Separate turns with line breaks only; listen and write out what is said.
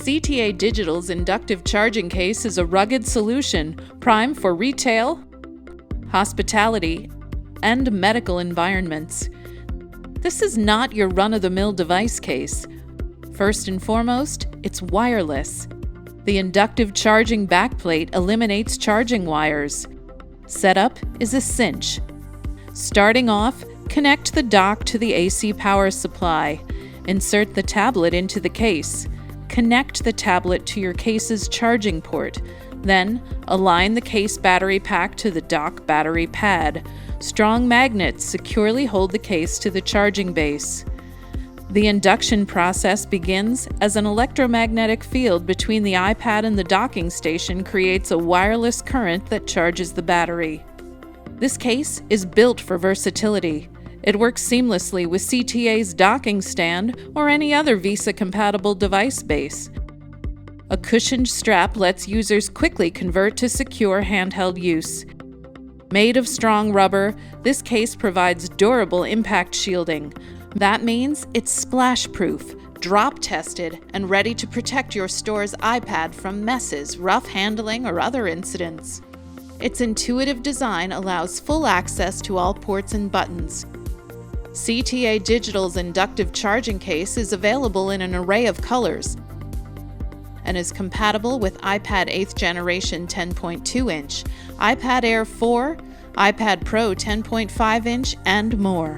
CTA Digital's Inductive Charging Case is a rugged solution, prime for retail, hospitality, and medical environments. This is not your run-of-the-mill device case. First and foremost, it's wireless. The inductive charging backplate eliminates charging wires. Setup is a cinch. Starting off, connect the dock to the AC power supply. Insert the tablet into the case. Connect the tablet to your case's charging port. Then, align the case battery pack to the dock battery pad. Strong magnets securely hold the case to the charging base. The induction process begins as an electromagnetic field between the iPad and the docking station creates a wireless current that charges the battery. This case is built for versatility. It works seamlessly with CTA's docking stand or any other Visa-compatible device base. A cushioned strap lets users quickly convert to secure handheld use. Made of strong rubber, this case provides durable impact shielding. That means it's splash-proof, drop-tested, and ready to protect your store's iPad from messes, rough handling, or other incidents. Its intuitive design allows full access to all ports and buttons. CTA Digital's Inductive Charging Case is available in an array of colors and is compatible with iPad 8th generation 10.2-inch, iPad Air 4, iPad Pro 10.5-inch, and more.